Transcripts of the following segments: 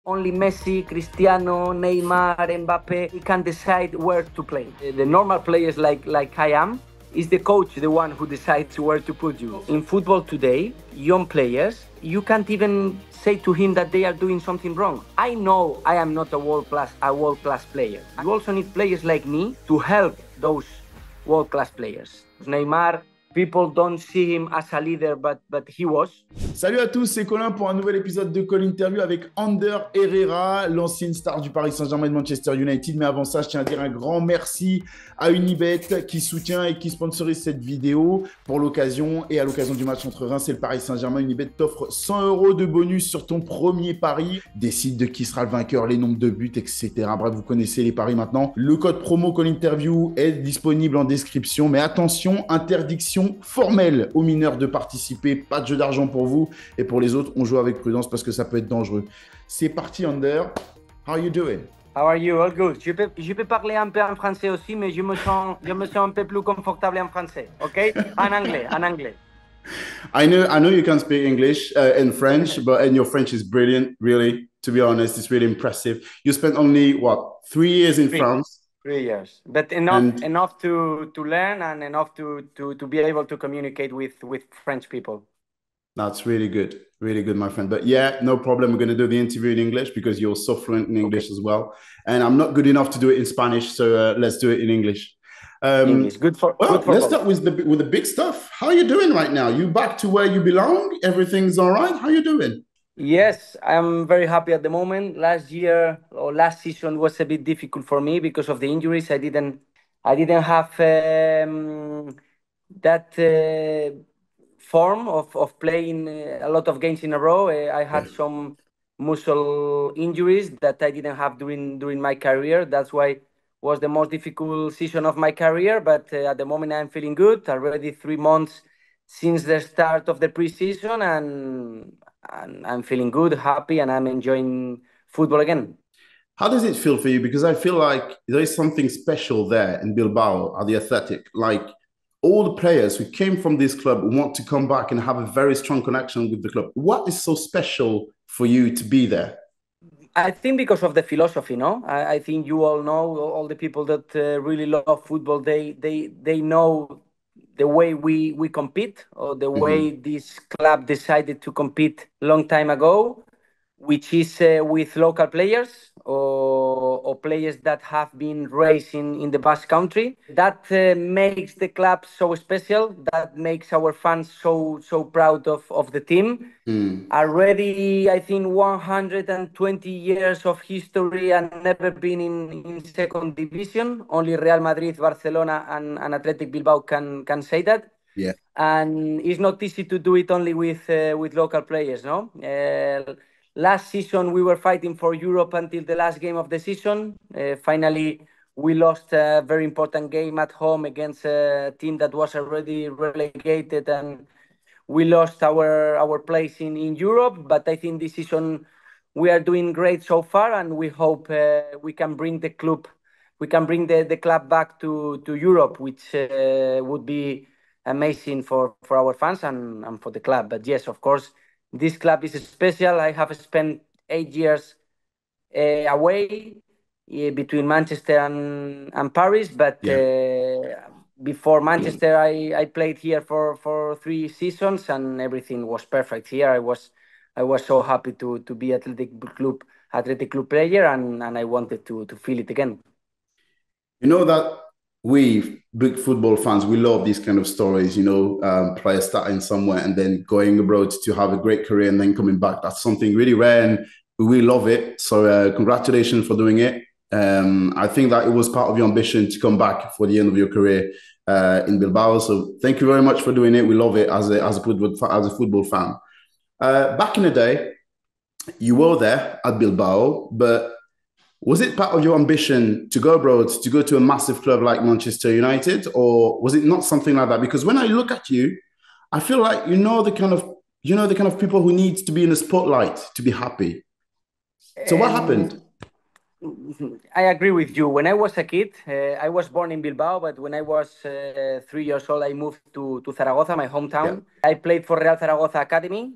only Messi, Cristiano, Neymar, Mbappe can decide where to play. The normal players like I am, is the coach the one who decides where to put you. In football today, young players, you can't even say to him that they are doing something wrong. I know I am not a world-class player. You also need players like me to help those world-class players. Neymar, people don't see him as a leader, but he was. Salut à tous, c'est Colin pour un nouvel épisode de Colinterview avec Herrera, l'ancienne star du Paris Saint-Germain et de Manchester United. Mais avant ça, je tiens à dire un grand merci à Unibet qui soutient et qui sponsorise cette vidéo pour l'occasion. Et à l'occasion du match entre Reims et le Paris Saint-Germain, Unibet t'offre 100 € de bonus sur ton premier pari. Décide de qui sera le vainqueur, les nombres de buts, etc. Bref, vous connaissez les paris maintenant. Le code promo Colinterview est disponible en description. Mais attention, interdiction formelle aux mineurs de participer. Pas de jeu d'argent pour vous. Et pour les autres, on joue avec prudence parce que ça peut être dangereux. C'est parti, Under. How are you doing? How are you? All good. Je peux parler un peu en français aussi, mais je me sens un peu plus confortable en français, ok? En anglais. I know you can speak English and French, and your French is brilliant, really. To be honest, it's really impressive. You spent only, 3 years in France? 3 years, but enough to learn and enough to be able to communicate with French people. That's really good, my friend. But yeah, no problem. We're going to do the interview in English because you're so fluent in English as well. And I'm not good enough to do it in Spanish, so let's do it in English. English, good for let's start with the big stuff. How are you doing right now? You back to where you belong? Everything's all right? How are you doing? Yes, I'm very happy at the moment. Last season was a bit difficult for me because of the injuries. I didn't have that form of playing a lot of games in a row. I had some muscle injuries that I didn't have during my career. That's why it was the most difficult season of my career. But at the moment, I'm feeling good. Already 3 months since the start of the preseason, and I'm feeling good, happy, and I'm enjoying football again. How does it feel for you? Because I feel like there is something special there in Bilbao at the Athletic. Like, all the players who came from this club want to come back and have a very strong connection with the club. What is so special for you to be there? I think because of the philosophy, no? I think you all know, all the people that really love football, they know the way we compete, or the way this club decided to compete long time ago, which is with local players or players that have been raised in the Basque Country. That makes the club so special. That makes our fans so proud of the team. Already, I think 120 years of history and never been in second division. Only Real Madrid, Barcelona, and Athletic Bilbao can say that. Yeah, and it's not easy to do it only with local players, no. Last season, we were fighting for Europe until the last game of the season. Finally, we lost a very important game at home against a team that was already relegated, and we lost our place in Europe. But I think this season we are doing great so far, and we hope we can bring the club back to Europe, which would be amazing for our fans and for the club. But yes, of course, this club is special. I have spent 8 years away between Manchester and Paris, but before Manchester, I played here for 3 seasons, and everything was perfect here. I was so happy to be athletic club player, and I wanted to feel it again. You know that we big football fans, we love these kind of stories, players starting somewhere and then going abroad to have a great career and then coming back. That's something really rare, and we love it. So congratulations for doing it. I think that it was part of your ambition to come back for the end of your career in Bilbao. So thank you very much for doing it. We love it as a football fan. Back in the day, you were there at Bilbao, but was it part of your ambition to go abroad, to go to a massive club like Manchester United, or was it not something like that? Because when I look at you, I feel like the kind of people who need to be in the spotlight to be happy. So what happened? I agree with you. When I was a kid, I was born in Bilbao, but when I was 3 years old, I moved to Zaragoza, my Yeah. hometown. I played for Real Zaragoza Academy.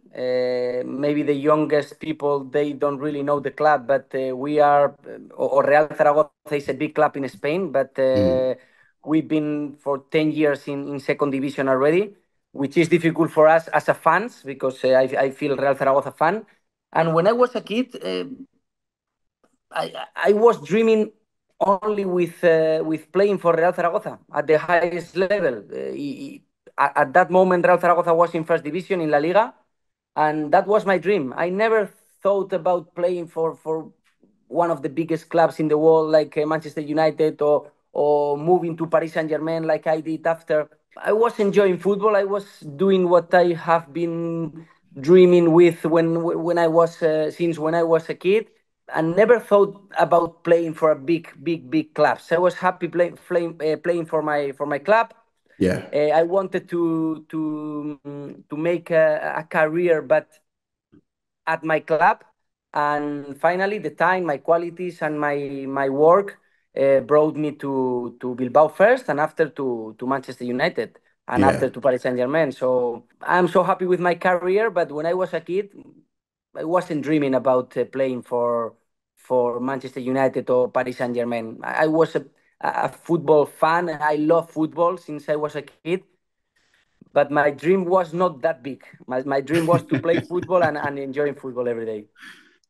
Maybe the youngest people, they don't really know the club, but we are, or Real Zaragoza is a big club in Spain, but Mm. we've been for 10 years in second division already, which is difficult for us as a fans because I feel Real Zaragoza fan. And when I was a kid, I was dreaming only with playing for Real Zaragoza at the highest level. At that moment, Real Zaragoza was in first division in La Liga, and that was my dream. I never thought about playing for one of the biggest clubs in the world, like Manchester United, or moving to Paris Saint-Germain, like I did after. I was enjoying football. I was doing what I have been dreaming with when I was since when I was a kid, and never thought about playing for a big clubs. I was happy playing for my club. Yeah. I wanted to make a career, but at my club. And finally, the time, my qualities, and my work brought me to Bilbao first, and after to Manchester United, and Yeah. after to Paris Saint Germain. So I'm so happy with my career. But when I was a kid, I wasn't dreaming about playing for Manchester United or Paris Saint Germain. I was a football fan. I love football since I was a kid, but my dream was not that big. My dream was to play football and enjoying football every day.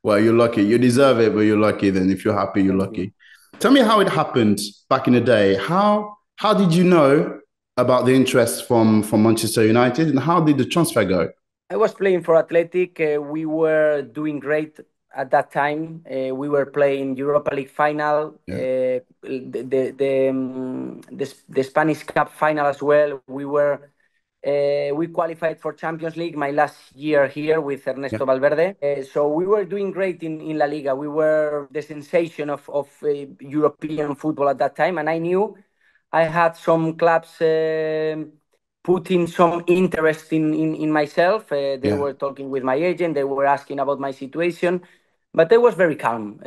Well, you're lucky. You deserve it, but you're lucky. Then, if you're happy, you're Thank you. lucky. Tell me how it happened back in the day. How did you know about the interest from Manchester United, and how did the transfer go? I was playing for Athletic. We were doing great at that time. We were playing Europa League final, Yeah. the Spanish Cup final as well. We qualified for Champions League my last year here with Yeah. Ernesto Valverde. So we were doing great in La Liga. We were the sensation of European football at that time, and I knew I had some clubs putting some interest in myself. They Yeah. were talking with my agent. They were asking about my situation, but I was very calm.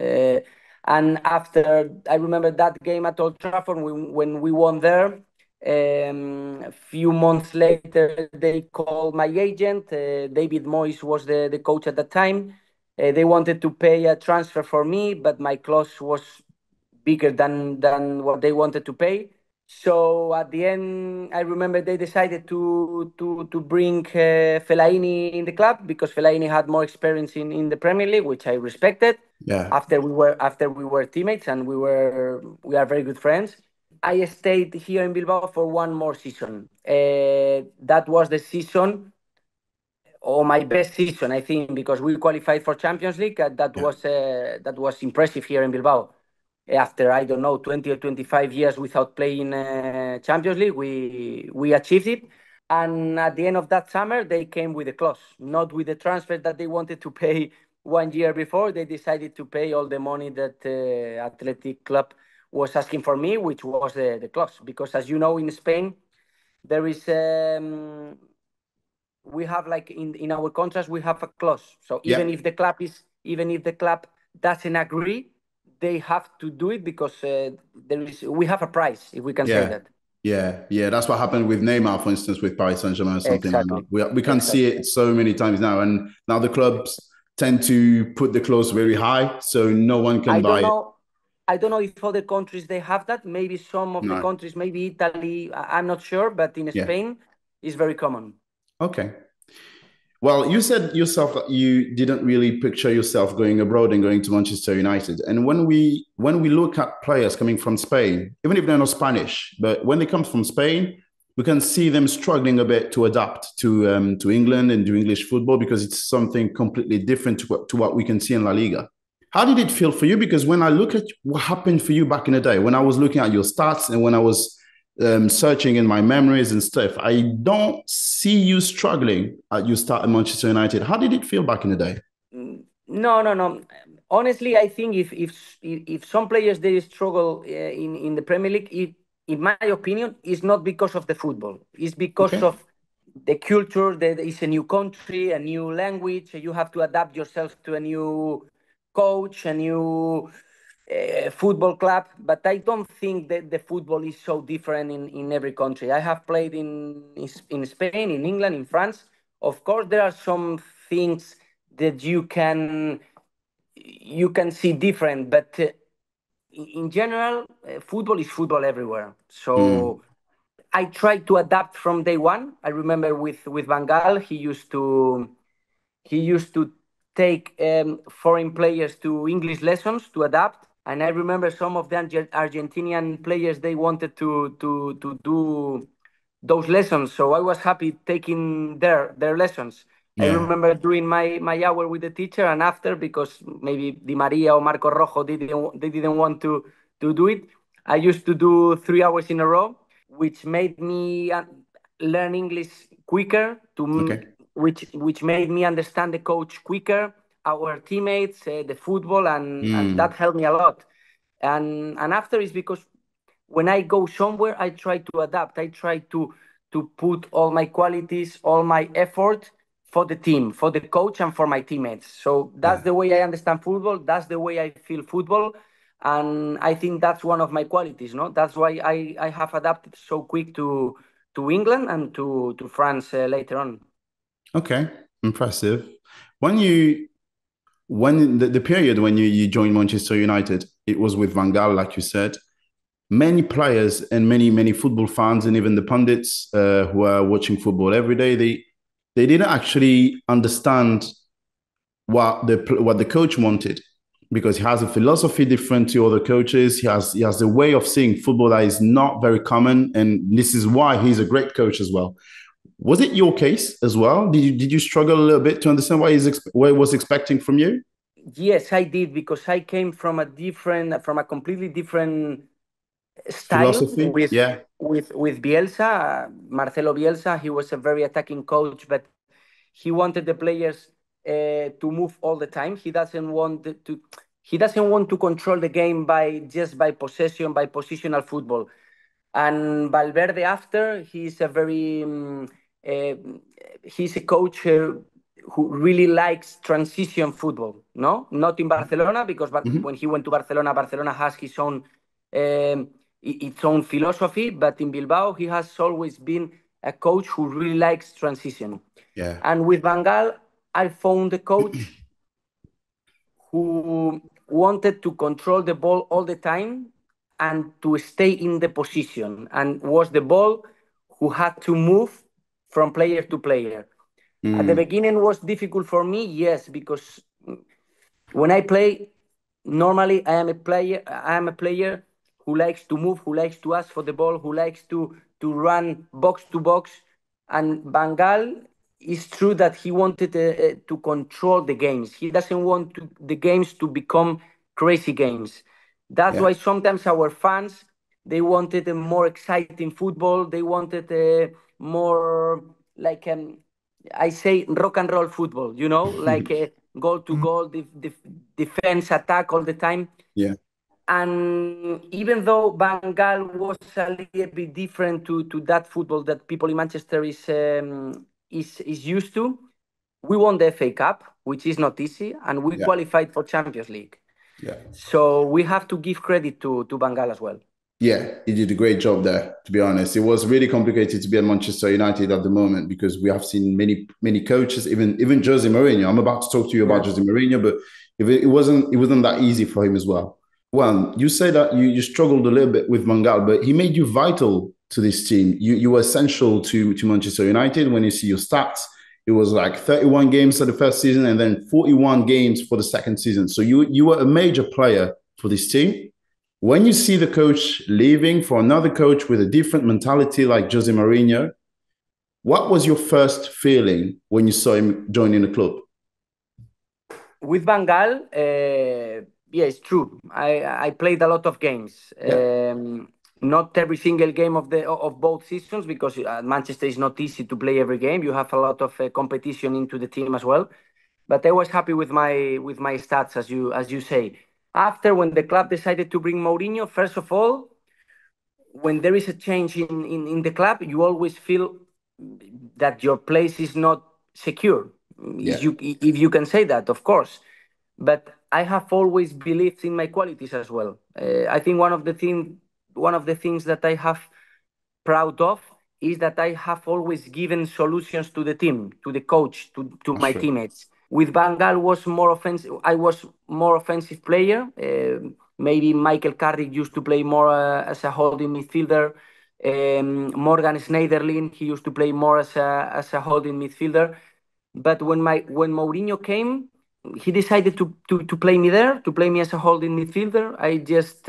And after I remember that game at Old Trafford when we won there, a few months later they called my agent. David Moyes was the coach at the time. They wanted to pay a transfer for me, but my clause was bigger than what they wanted to pay. So at the end, I remember they decided to bring Fellaini in the club because Fellaini had more experience in the Premier League, which I respected. Yeah. After we were teammates and we are very good friends. I stayed here in Bilbao for one more season. That was the season or my best season, I think, because we qualified for Champions League. Yeah. That was impressive here in Bilbao. After I don't know 20 or 25 years without playing Champions League, we achieved it. And at the end of that summer, they came with a clause, not with the transfer that they wanted to pay 1 year before. They decided to pay all the money that Athletic Club was asking for me, which was the clause. Because as you know, in Spain, there is we have like in our contracts we have a clause. So Yeah. even if the club doesn't agree, they have to do it because we have a price, if we can say Yeah. that. Yeah, yeah, that's what happened with Neymar, for instance, with Paris Saint-Germain or something like that. Exactly. We can see Exactly. it so many times now, and now the clubs tend to put the clause very high, so no one can I buy don't it. know. I don't know if other countries they have that. Maybe some of the No. countries, maybe Italy. I'm not sure, but in Yeah. Spain, it's very common. Okay. Well, you said yourself that you didn't really picture yourself going abroad and going to Manchester United. And when we look at players coming from Spain, even if they're not Spanish, but when they come from Spain, we can see them struggling a bit to adapt to England and do English football because it's something completely different to what we can see in La Liga. How did it feel for you? Because when I look at what happened for you back in the day, when I was looking at your stats and when I was searching in my memories and stuff, I don't see you struggling at your start at Manchester United. How did it feel back in the day? No, no, no. Honestly, I think if some players they struggle in the Premier League, in my opinion, it's not because of the football. It's because Okay. of the culture. That is a new country, a new language. You have to adapt yourself to a new coach, a new. football club, but I don't think that the football is so different in every country. I have played in Spain, in England, in France. Of course, there are some things that you can see different, but in general, football is football everywhere. Mm. So I tried to adapt from day one. I remember with Van Gaal, he used to take foreign players to English lessons to adapt. And I remember some of the Argentinian players, they wanted to do those lessons. So I was happy taking their lessons. I Yeah. remember doing my hour with the teacher, and after, because maybe Di Maria or Marco Rojo they didn't want to do it, I used to do 3 hours in a row, which made me learn English quicker, Okay. which made me understand the coach quicker, our teammates, the football, and that Mm. helped me a lot. And after is because when I go somewhere, I try to adapt. I try to put all my qualities, all my effort for the team, for the coach, and for my teammates. So that's Yeah. the way I understand football. That's the way I feel football, and I think that's one of my qualities. No, that's why I have adapted so quick to England and to France later on. Okay. Impressive. When you when the period when you joined Manchester United, it was with Van Gaal, like you said. Many players and many football fans and even the pundits who are watching football every day, they didn't actually understand what the coach wanted, because he has a philosophy different to other coaches. He has a way of seeing football that is not very common, and this is why he's a great coach as well. Was it your case as well? Did you struggle a little bit to understand what he was expecting from you? Yes, I did, because I came from a completely different style Philosophy? with Yeah. with Bielsa, Marcelo Bielsa. He was a very attacking coach, but he wanted the players to move all the time. He doesn't want to control the game by possession, by positional football. And Valverde, after, uh, he's a coach who really likes transition football. No, not in Barcelona, because Mhm. when he went to Barcelona, Barcelona has its own philosophy. But in Bilbao, he has always been a coach who really likes transition. Yeah. And with Van Gaal, I found a coach who wanted to control the ball all the time and to stay in the position, and was the ball who had to move from player to player. At the Mm. beginning was difficult for me, yes, because when I play, normally I am a player who likes to move, who likes to ask for the ball, who likes to run box to box. And Bengal, is true that he wanted to control the games. He doesn't want the games to become crazy games. That's Yeah. why sometimes our fans, they wanted a more exciting football. They wanted more, like, I say, rock and roll football. Like goal to goal, defense, attack all the time. Yeah. And even though Bengal was a little bit different to that football that people in Manchester is used to, we won the FA Cup, which is not easy, and we Yeah. qualified for Champions League. Yeah. So we have to give credit to Bengal as well. Yeah, he did a great job there, to be honest. It was really complicated to be at Manchester United at the moment because we have seen many coaches, even José Mourinho. I'm about to talk to you about Yeah. José Mourinho, but if it wasn't that easy for him as well. Well, you say that you struggled a little bit with Mangal, but he made you vital to this team. You were essential to Manchester United. When you see your stats, it was like 31 games for the first season and then 41 games for the second season. So you were a major player for this team. When you see the coach leaving for another coach with a different mentality like Jose Mourinho, what was your first feeling when you saw him joining the club? With Bengal, yeah, it's true. I played a lot of games. Yeah, Not every single game of both seasons, because at Manchester is not easy to play every game. You have a lot of competition into the team as well. But I was happy with my stats, as you say. After, when the club decided to bring Mourinho, first of all, when there is a change in the club, you always feel that your place is not secure. yeah, If you can say that, of course. But I have always believed in my qualities as well. I think one of the things that I have proud of is that I have always given solutions to the team, to the coach, to That's my true. teammates. With Van Gaal was more offensive. I was more offensive player. Maybe Michael Carrick used to play more as a holding midfielder. Morgan Schneiderlin, he used to play more as a holding midfielder. But when Mourinho came, he decided to play me there, to play me as a holding midfielder. I just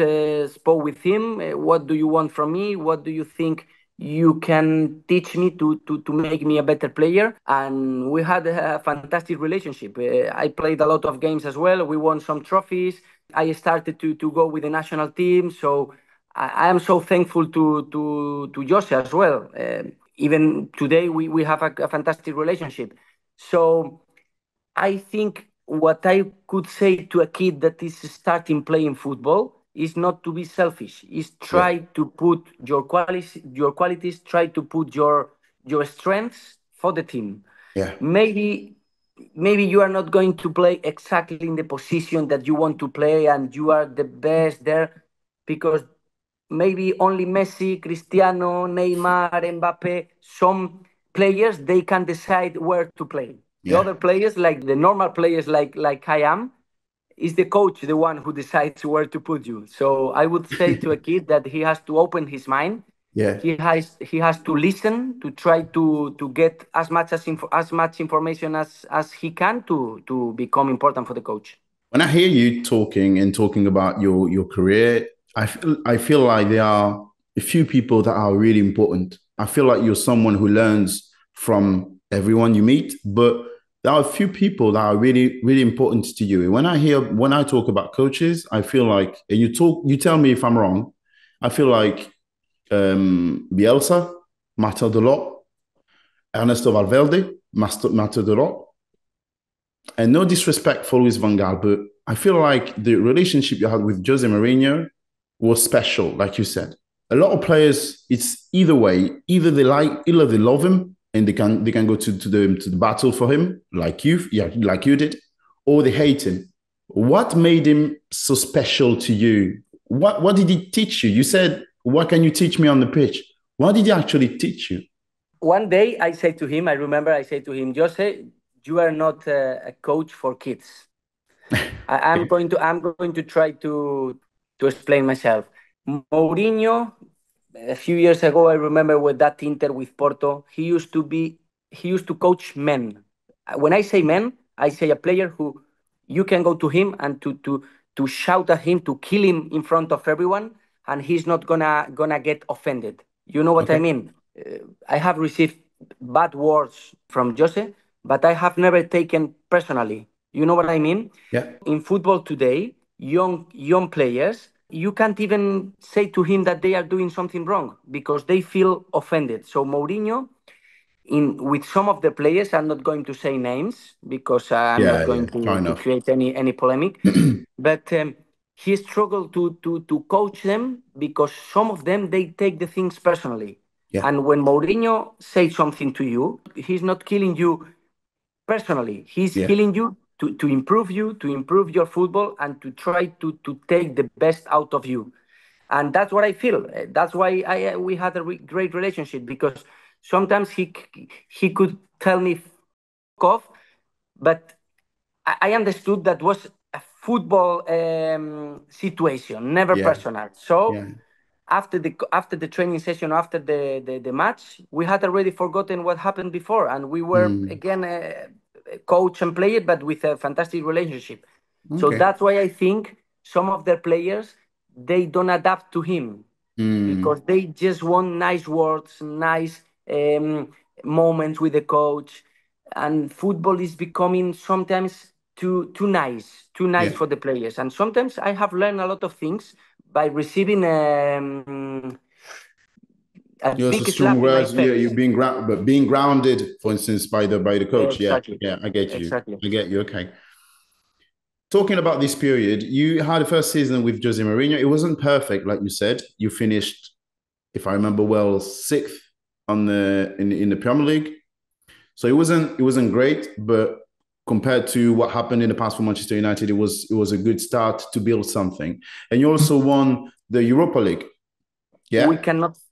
spoke with him. What do you want from me? What do you think you can teach me to make me a better player? And we had a fantastic relationship. I played a lot of games as well. We won some trophies. I started to go with the national team. So I am so thankful to Jose as well. Even today, we have a fantastic relationship. So I think what I could say to a kid that is starting playing football is not to be selfish. Is Yeah. try to put your qualities, try to put your strengths for the team. Yeah. Maybe you are not going to play exactly in the position that you want to play, and you are the best there, because maybe only Messi, Cristiano, Neymar, Mbappe, some players they can decide where to play. The Yeah. other players, like the normal players, like I am, is the coach the one who decides where to put you. So I would say to a kid that he has to open his mind. Yeah. He has to listen, to try to get as much information as he can to become important for the coach. When I hear you talking about your career, I feel like there are a few people that are really important. I feel like you're someone who learns from everyone you meet, but there are a few people that are really, really important to you. And when I talk about coaches, I feel like, and you tell me if I'm wrong, I feel like Bielsa mattered a lot, Ernesto Valverde mattered a lot. And no disrespect for Louis van Gaal, but I feel like the relationship you had with Jose Mourinho was special, like you said. A lot of players, it's either way. Either they love him and they can go to the battle for him, like you did, or they hate him. What made him so special to you? What did he teach you? You said, "What can you teach me on the pitch?" What did he actually teach you? One day I said to him, I remember I said to him, Jose, you are not a coach for kids. I'm going to try to explain myself. Mourinho, a few years ago, I remember with that Inter with Porto, he used to coach men. When I say men, I say a player who you can go to him and to shout at him, to kill him in front of everyone, and he's not gonna get offended. You know what I Okay. mean? I have received bad words from Jose, but I have never taken personally. You know what I mean? Yeah. In football today, young players, you can't even say to him that they are doing something wrong because they feel offended. So Mourinho, in with some of the players, I'm not going to say names because I'm not Yeah. Yeah. going Fair to enough. create any polemic, but he struggled to coach them because some of them they take the things personally. Yeah. And when Mourinho says something to you, he's not killing you personally. He's Yeah. healing you to improve you, to improve your football, and to try to take the best out of you. And that's what I feel. That's why we had a great relationship, because sometimes he could tell me "F off," but I understood that was a football situation, never Yeah. personal. So Yeah. after the training session, after the match, we had already forgotten what happened before, and we were Mm. again coach and player, but with a fantastic relationship. So Okay. that's why I think some of the players they don't adapt to him Mm. because they just want nice words, nice moments with the coach, and football is becoming sometimes too nice Yeah. for the players. And sometimes I have learned a lot of things by receiving a Yeah, it's a big strong slap in my words. Yeah, you're face. being grounded, for instance, by the coach. Yeah, Exactly, yeah, I get you. exactly. I get you. Okay. Talking about this period, you had the first season with Jose Mourinho. It wasn't perfect, like you said. You finished, if I remember well, sixth on the in the Premier League. So it wasn't great, but compared to what happened in the past for Manchester United, it was a good start to build something. And you also won the Europa League. Yeah,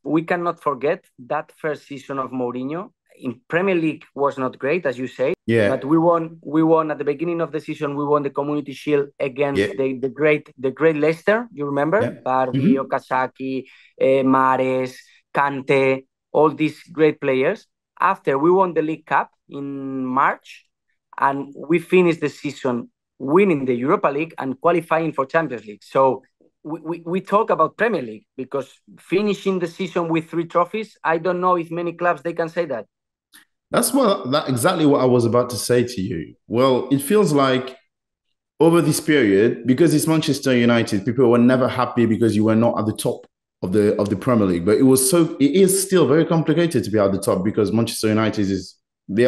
we cannot forget that first season of Mourinho. In Premier League was not great, as you say. yeah. But we won at the beginning of the season. We won the Community Shield against the great Leicester. You remember? Yeah. Bardi, Okazaki, Mahrez, Kante, all these great players. After we won the League Cup in March, and we finished the season winning the Europa League and qualifying for Champions League. So we talk about Premier League because finishing the season with 3 trophies, I don't know if many clubs they can say that. That's exactly what I was about to say to you. Well, it feels like over this period, because it's Manchester United, people were never happy because you were not at the top of the Premier League. But it is still very complicated to be at the top because Manchester United they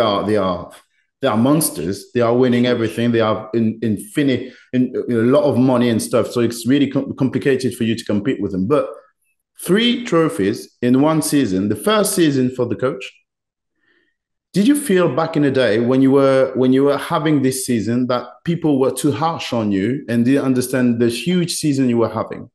are monsters. They are winning everything. They have a lot of money and stuff. So it's really complicated for you to compete with them. But 3 trophies in one season, the first season for the coach. Did you feel back in the day when you were having this season that people were too harsh on you and didn't understand the huge season you were having?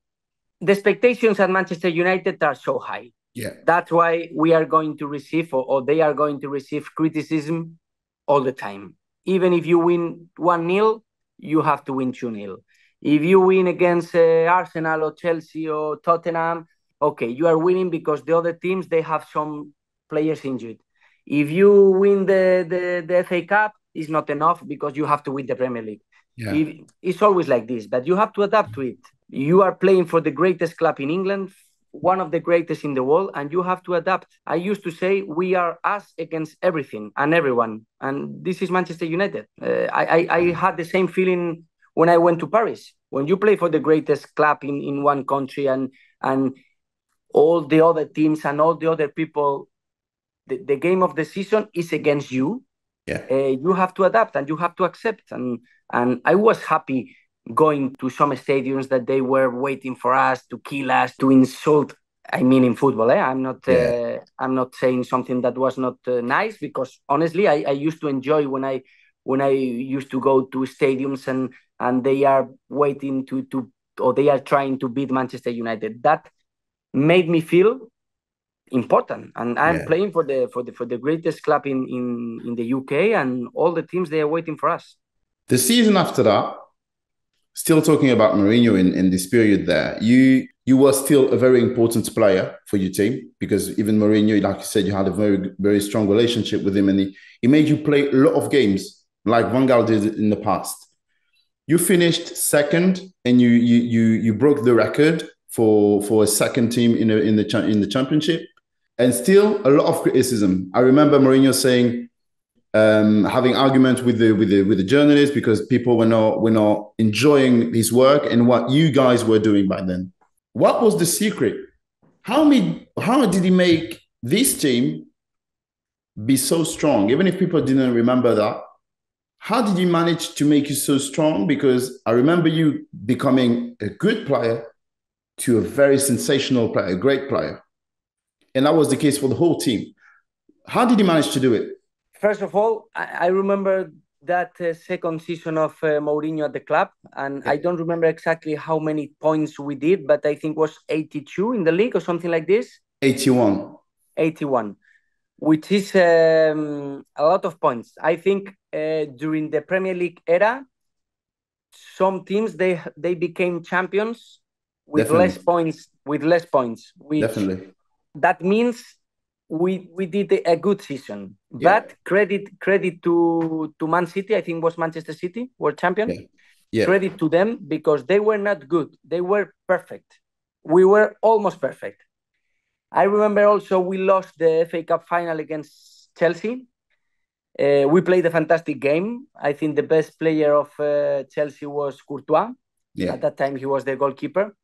The expectations at Manchester United are so high. Yeah. That's why we are going to receive, or they are going to receive, criticism all the time. Even if you win 1-0, you have to win 2-0. If you win against Arsenal or Chelsea or Tottenham, okay, you are winning because the other teams, they have some players injured. If you win the FA Cup, it's not enough because you have to win the Premier League. Yeah. It's always like this, but you have to adapt to it. You are playing for the greatest club in England, one of the greatest in the world, and you have to adapt. I used to say we are us against everything and everyone, and this is Manchester United. I had the same feeling when I went to Paris. When you play for the greatest club in one country and all the other teams and all the other people, the game of the season is against you. Yeah. You have to adapt and you have to accept. And I was happy going to some stadiums that they were waiting for us to kill us, to insult. I mean, in football, I'm not saying something that was not nice, because honestly, I used to enjoy when I used to go to stadiums and they are waiting or they are trying to beat Manchester United. That made me feel important, and I'm playing for the greatest club in the UK, and all the teams, they are waiting for us. The season after that, still talking about Mourinho in this period there, you were still a very important player for your team, because even Mourinho, like you said, you had a very, very strong relationship with him, and he made you play a lot of games like Van Gaal did in the past. You finished second, and you broke the record for a second team in the championship. And still a lot of criticism. I remember Mourinho saying, having arguments with the journalists because people were not enjoying his work and what you guys were doing back then. What was the secret? How did he make this team be so strong? Even if people didn't remember that, how did he manage to make you so strong? Because I remember you becoming a good player to a very sensational player, a great player. And that was the case for the whole team. How did he manage to do it? First of all, I remember that second season of Mourinho at the club, and I don't remember exactly how many points we did, but I think it was 82 in the league or something like this. 81. 81, which is a lot of points. I think during the Premier League era, some teams, they became champions with less points. Definitely. That means we did a good season. Yeah. But credit to Man City, I think it was Manchester City, were champion. Yeah. Yeah. Credit to them, because they were not good. They were perfect. We were almost perfect. I remember also we lost the FA Cup final against Chelsea. We played a fantastic game. I think the best player of Chelsea was Courtois. Yeah. At that time, he was the goalkeeper.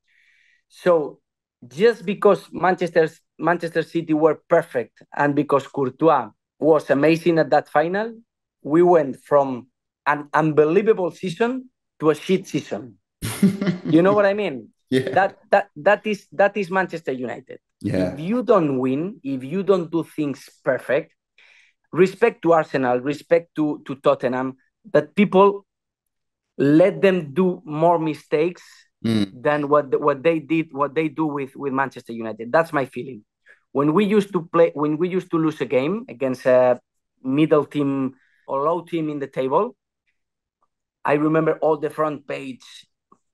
So just because Manchester City were perfect and because Courtois was amazing at that final, we went from an unbelievable season to a shit season. You know what I mean? Yeah. That is Manchester United. Yeah. If you don't win, if you don't do things perfect, respect to Arsenal, respect to Tottenham, that people let them do more mistakes than what they do with Manchester United. That's my feeling. When we used to lose a game against a middle team or low team in the table, I remember all the front page.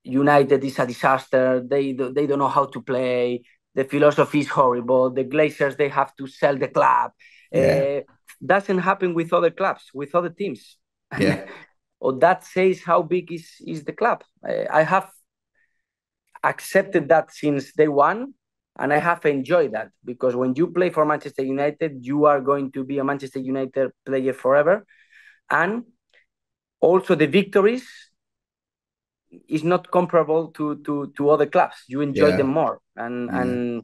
United is a disaster. They don't know how to play. The philosophy is horrible. The Glazers, they have to sell the club. Yeah. Doesn't happen with other clubs, with other teams. Yeah. Or that says how big is the club. I have accepted that since day one, and I have enjoyed that, because when you play for Manchester United, you are going to be a Manchester United player forever. And also the victories is not comparable to other clubs. You enjoy them more. And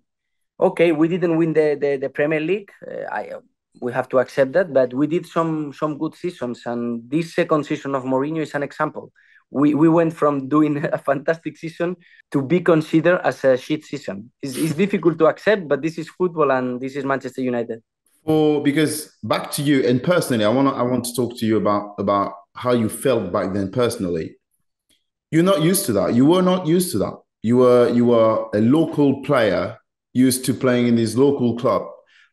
okay, we didn't win the Premier League. We have to accept that, but we did some good seasons, and this second season of Mourinho is an example. We went from doing a fantastic season to be considered as a shit season. It's difficult to accept, but this is football, and this is Manchester United. Because back to you, and personally, I want to talk to you about how you felt back then personally. You're not used to that. You were not used to that. You were a local player used to playing in this local club,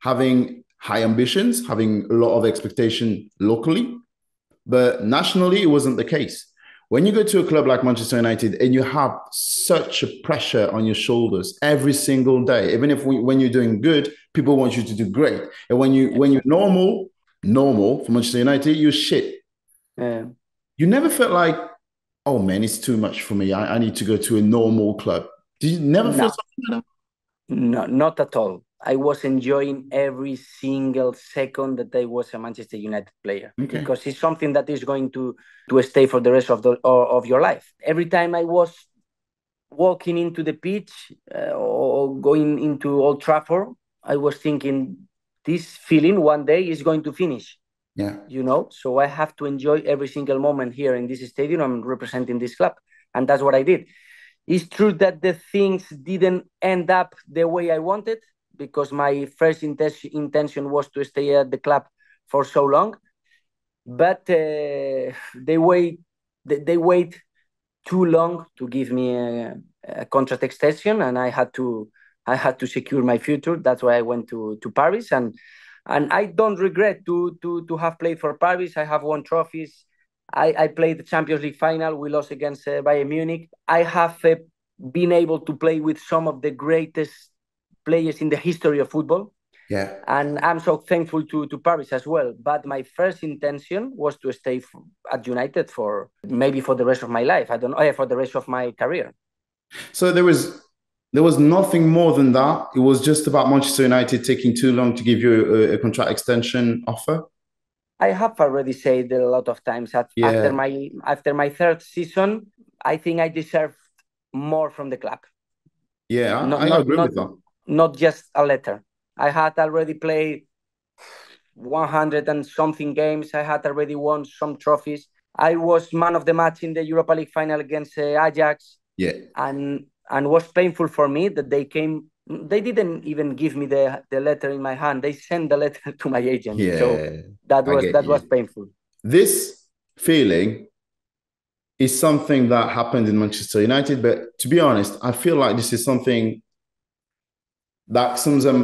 having high ambitions, having a lot of expectation locally, but nationally it wasn't the case. When you go to a club like Manchester United and you have such a pressure on your shoulders every single day, even if when you're doing good, people want you to do great, and when you're normal for Manchester United, you're shit. Yeah. You never felt like, oh man, it's too much for me. I need to go to a normal club. Did you never feel No, something like that? no, not at all. I was enjoying every single second that I was a Manchester United player, Okay. because it's something that is going to stay for the rest of your life. Every time I was walking into the pitch or going into Old Trafford, I was thinking this feeling one day is going to finish. Yeah. So I have to enjoy every single moment here in this stadium. I'm representing this club, and that's what I did. It's true that the things didn't end up the way I wanted, because my first intention was to stay at the club for so long. But they wait too long to give me a contract extension, and I had to secure my future. That's why I went to Paris, and I don't regret to have played for Paris. I have won trophies. I played the Champions League final. We lost against Bayern Munich. I have been able to play with some of the greatest players in the history of football. Yeah. And I'm so thankful to Paris as well. But my first intention was to stay at United for maybe for the rest of my life. I don't know, for the rest of my career. So there was nothing more than that. It was just about Manchester United taking too long to give you a contract extension offer. I have already said a lot of times that after Yeah. my third season, I think I deserve more from the club. Yeah, Not I not agree not with that. not just a letter. I had already played 100 and something games. I had already won some trophies. I was man of the match in the Europa League final against Ajax, Yeah. and was painful for me that they came. They didn't even give me the letter in my hand. They sent the letter to my agent. So Yeah. that I was get that was you. painful. This feeling is something that happened in Manchester United, but to be honest, I feel like this is something that sums up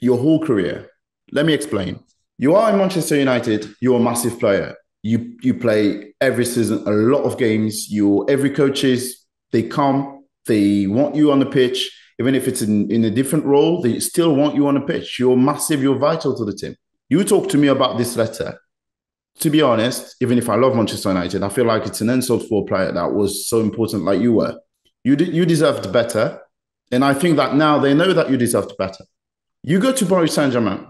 your whole career. Let me explain. You are in Manchester United, you're a massive player. You play every season a lot of games. Every coaches, they come, they want you on the pitch, even if it's in a different role, they still want you on the pitch. You're massive, you're vital to the team. You talk to me about this letter. To be honest, even if I love Manchester United, I feel like it's an insult for a player that was so important like you were. You deserved better. And I think that now they know that you deserved better. You go to Paris Saint-Germain,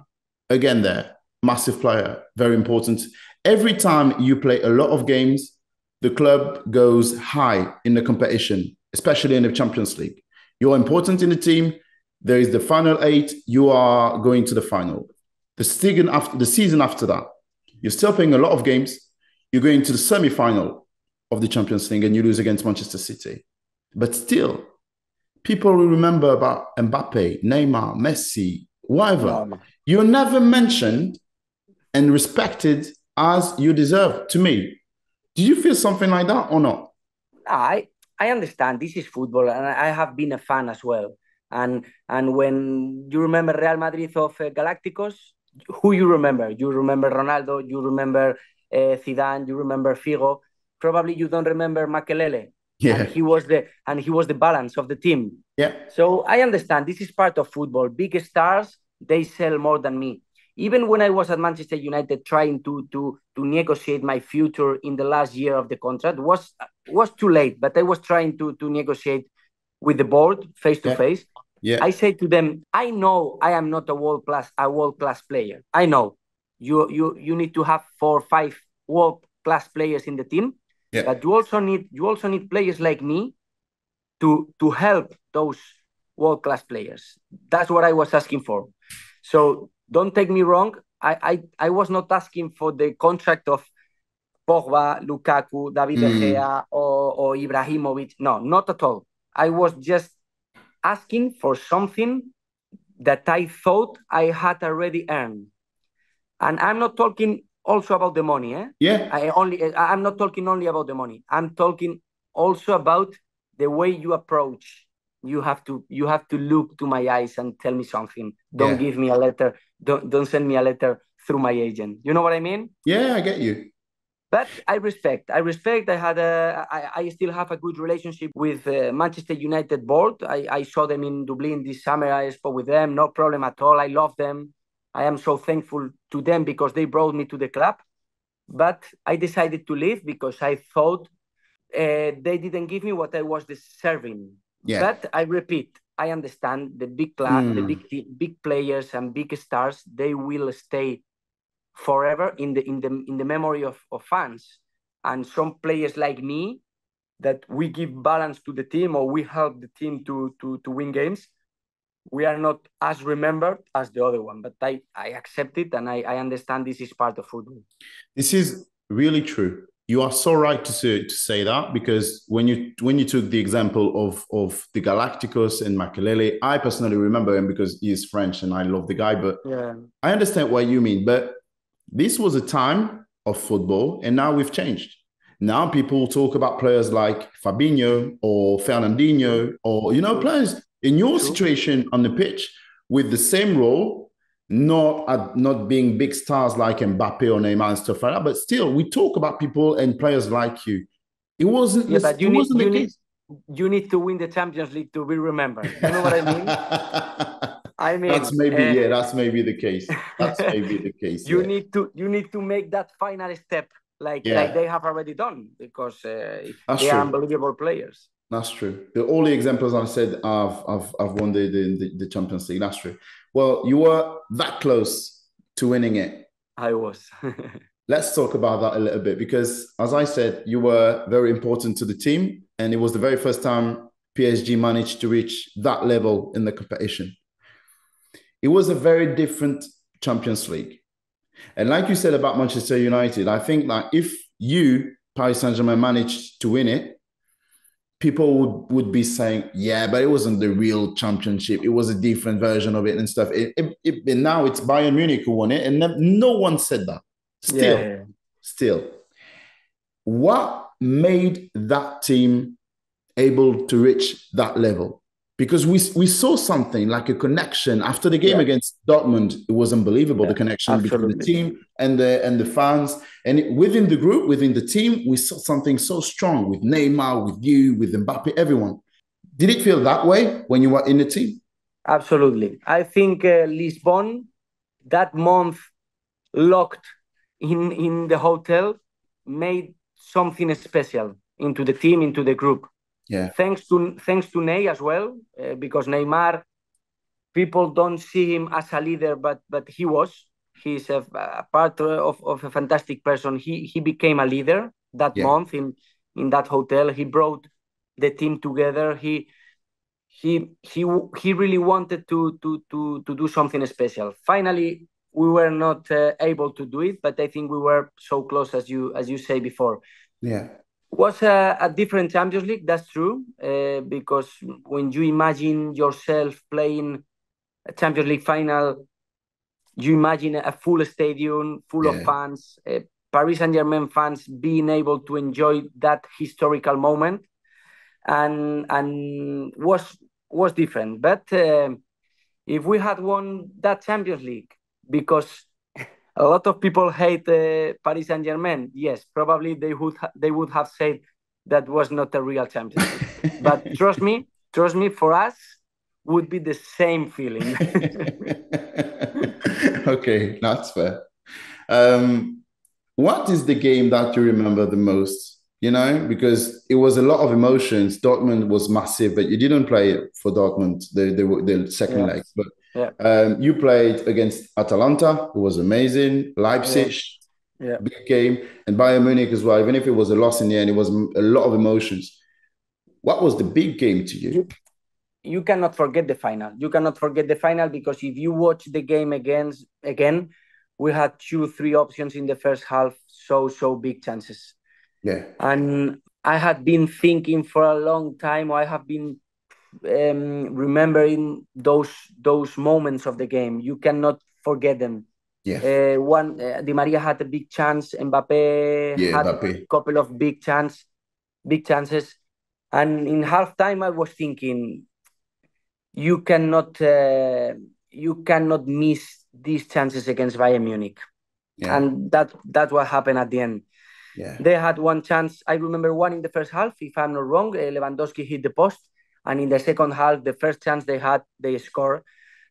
again there, massive player, very important. Every time you play a lot of games, the club goes high in the competition, especially in the Champions League. You're important in the team. There is the final eight. You are going to the final. The season after that, you're still playing a lot of games. You're going to the semi-final of the Champions League and you lose against Manchester City. But still, people will remember about Mbappe, Neymar, Messi, whatever. No. You're never mentioned and respected as you deserve to me. Did you feel something like that or not? I understand this is football, and I have been a fan as well. And when you remember Real Madrid of Galacticos, who you remember? You remember Ronaldo, you remember Zidane, you remember Figo. Probably you don't remember Makelele, and Yeah. he was the balance of the team. Yeah. So I understand this is part of football. Big stars, they sell more than me. Even when I was at Manchester United trying to negotiate my future in the last year of the contract, was too late, but I was trying to negotiate with the board face to Yeah. face. Yeah. I say to them, I know I am not a world class player. I know you need to have 4 or 5 world class players in the team, Yeah. but you also need players like me to help those world class players. That's what I was asking for. So don't take me wrong. I was not asking for the contract of Pogba, Lukaku, David De Mm. Gea, or Ibrahimovic. No, not at all. I was just asking for something that I thought I had already earned. And I'm not talking also about the money. Yeah. I'm not talking only about the money. I'm talking also about the way you approach. You have to look to my eyes and tell me something. Don't Yeah. give me a letter. Don't send me a letter through my agent. You know what I mean? Yeah, I get you. But I respect. I respect. I still have a good relationship with Manchester United board. I saw them in Dublin this summer. I spoke with them. No problem at all. I love them. I am so thankful to them because they brought me to the club. But I decided to leave because I thought they didn't give me what I was deserving. Yeah. But I repeat, I understand the big club, the Mm. big players and big stars. They will stay forever in the memory of fans. And some players like me that we give balance to the team or we help the team to win games. We are not as remembered as the other one, but I accept it and I understand this is part of football. This is really true. You are so right to say that because when you took the example of the Galacticos and Makelele, I personally remember him because he is French and I love the guy. But Yeah. I understand what you mean. But this was a time of football, and now we've changed. Now people talk about players like Fabinho or Fernandinho or True. players in your True. situation on the pitch with the same role, not being big stars like Mbappe or Neymar and stuff like that. But still, we talk about people and players like you. It wasn't Yeah, but it wasn't the case. you need to win the Champions League to be remembered. You know what I mean? I That's mean, maybe yeah, that's maybe the case. That's maybe the case. you Yeah. need to you need to make that final step like Yeah, they have already done because that's they are true. unbelievable players. That's true. All the examples I've said I've won the Champions League. That's true. Well, you were that close to winning it. I was. Let's talk about that a little bit because, as I said, you were very important to the team, and it was the very first time PSG managed to reach that level in the competition. It was a very different Champions League. And like you said about Manchester United, I think that if you, Paris Saint-Germain, managed to win it, people would be saying, yeah, but it wasn't the real championship. It was a different version of it and stuff. And now it's Bayern Munich who won it, and no one said that. Still, Yeah. still, what made that team able to reach that level? Because we saw something like a connection after the game Yeah. against Dortmund. It was unbelievable, the Yeah. connection between the Absolutely. team and the fans, and within the group, within the team, we saw something so strong with Neymar, with you, with Mbappe, everyone. Did it feel that way when you were in the team? Absolutely. I think Lisbon that month locked in the hotel made something special into the team, into the group. Yeah, Thanks to Ney as well, because Neymar, people don't see him as a leader, but he was. He's a part of a fantastic person. He became a leader that yeah, month in that hotel. He brought the team together. He really wanted to do something special. Finally, we were not able to do it, but I think we were so close as you say before. yeah, Was a different Champions League, that's true, because when you imagine yourself playing a Champions League final, you imagine a full stadium full of yeah, fans. Paris Saint-Germain fans being able to enjoy that historical moment, and was different. But if we had won that Champions League, because a lot of people hate Paris Saint-Germain, yes, probably they would have said that was not a real Champions League. But trust me, for us would be the same feeling. Okay, that's fair. What is the game that you remember the most? You know, because it was a lot of emotions. Dortmund was massive, but you didn't play it for Dortmund, the second leg. But you played against Atalanta, who was amazing. Leipzig, big game, and Bayern Munich as well. Even if it was a loss in the end, it was a lot of emotions. What was the big game to you? You cannot forget the final. You cannot forget the final, because if you watch the game again, we had 2-3 options in the first half, so big chances. Yeah. And I had been thinking for a long time, or I have been remembering those moments of the game. You cannot forget them. Yeah. Di Maria had a big chance. Mbappe had a couple of big chances. And in halftime, I was thinking, you cannot miss these chances against Bayern Munich. Yeah. And that's what happened at the end. Yeah. They had one chance. I remember one in the first half, if I'm not wrong. Lewandowski hit the post. And in the second half, the first chance they had, they scored.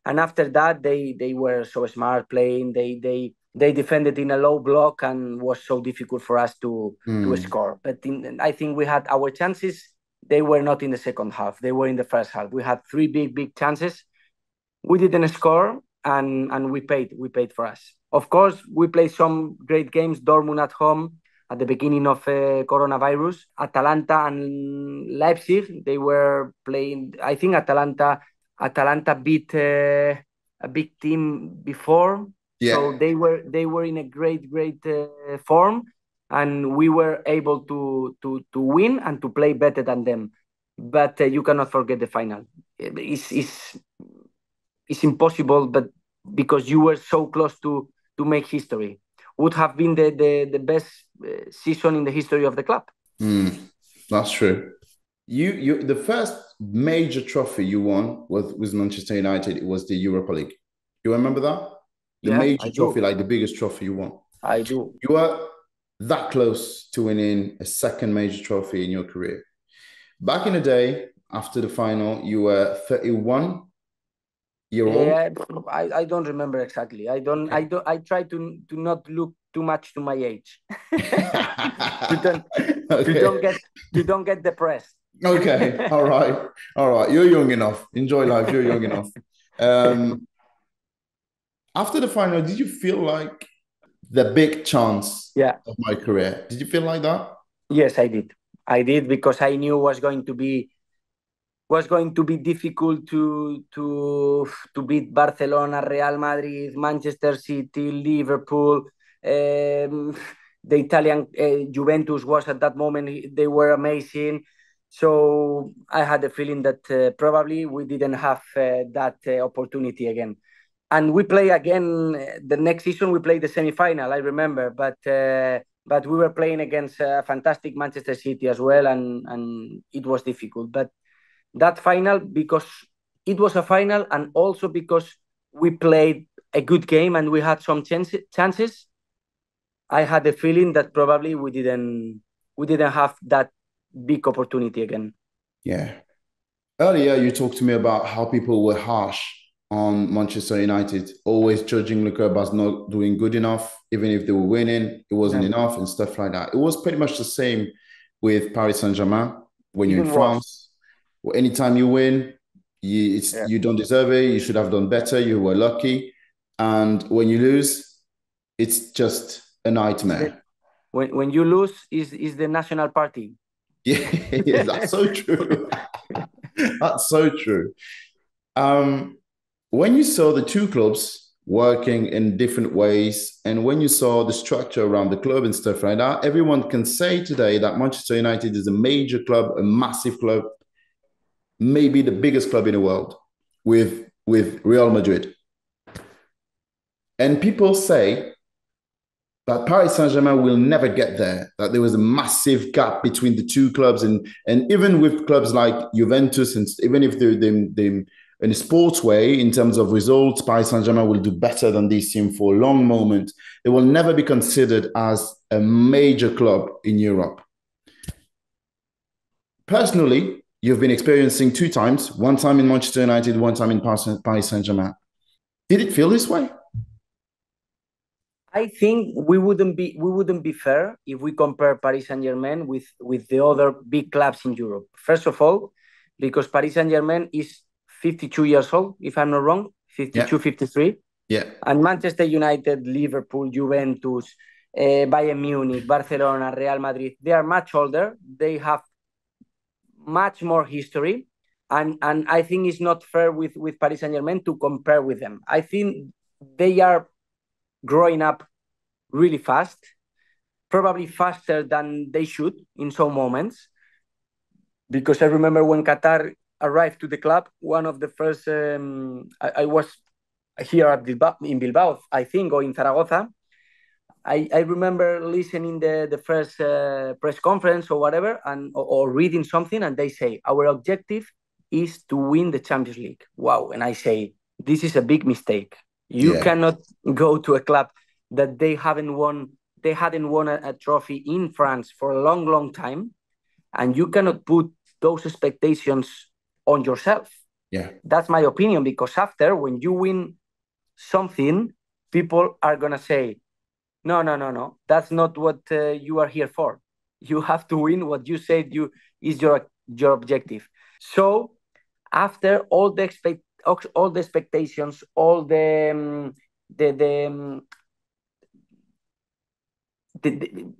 And after that, they were so smart playing. They defended in a low block, and was so difficult for us to score. But I think we had our chances. They were not in the second half. They were in the first half. We had 3 big chances. We didn't score, and we paid for us. Of course, we played some great games. Dortmund at home at the beginning of coronavirus. Atalanta and Leipzig, they were playing. I think Atalanta beat a big team before. Yeah. So they were in a great form. And we were able to win and to play better than them. But you cannot forget the final. It's impossible, but because you were so close to make history. Would have been the best season in the history of the club. That's true. You the first major trophy you won with Manchester United, it was the Europa League. You remember that? The major trophy, like the biggest trophy you won. I do. You were that close to winning a second major trophy in your career. Back in the day, after the final, you were 31-year-old. Yeah, I don't remember exactly. I try to not look too much to my age. to don't get depressed. Okay, all right. You're young enough. Enjoy life. You're young enough. After the final, did you feel like the big chance of my career? Did you feel like that? Yes, I did. Because I knew it was going to be difficult to beat Barcelona, Real Madrid, Manchester City, Liverpool. The Italian Juventus was at that moment, they were amazing. So I had the feeling that probably we didn't have that opportunity again. And we play again the next season. We played the semi-final, I remember, but we were playing against a fantastic Manchester City as well, and it was difficult. But that final, because it was a final, and also because we played a good game and we had some chances, I had the feeling that probably we didn't have that big opportunity again. Yeah. Earlier, you talked to me about how people were harsh on Manchester United, always judging the club as not doing good enough. Even if they were winning, it wasn't enough and stuff like that. It was pretty much the same with Paris Saint-Germain. When you're in France, anytime you win, you don't deserve it. You should have done better. You were lucky. And when you lose, it's just a nightmare. When you lose, is the national party. Yeah, that's so true. That's so true. When you saw the two clubs working in different ways, and when you saw the structure around the club and stuff like that, everyone can say today that Manchester United is a major club, a massive club, maybe the biggest club in the world with Real Madrid. And people say That Paris Saint-Germain will never get there, that there was a massive gap between the two clubs. And even with clubs like Juventus, and even if they in a sports way, in terms of results, Paris Saint-Germain will do better than this team for a long moment. They will never be considered as a major club in Europe. Personally, you've been experiencing two times, one time in Manchester United, one time in Paris Saint-Germain. Did it feel this way? I think we wouldn't be fair if we compare Paris Saint-Germain with the other big clubs in Europe. First of all, because Paris Saint-Germain is 52 years old, if I'm not wrong, 52, Yeah. 53. Yeah. And Manchester United, Liverpool, Juventus, Bayern Munich, Barcelona, Real Madrid, they are much older. They have much more history. And I think it's not fair with Paris Saint-Germain to compare with them. I think they are growing up really fast, probably faster than they should in some moments. Because I remember when Qatar arrived to the club, one of the first, I was here at Bilbao, in Bilbao, I think, or in Zaragoza. I remember listening the first press conference or whatever, or reading something, and they say, our objective is to win the Champions League. Wow. And I say, this is a big mistake. You cannot go to a club that they hadn't won a trophy in France for a long, long time, and you cannot put those expectations on yourself. Yeah. That's my opinion, because after, when you win something, people are going to say, no, that's not what you are here for. You have to win what you said is your objective. So after all the expectations, all the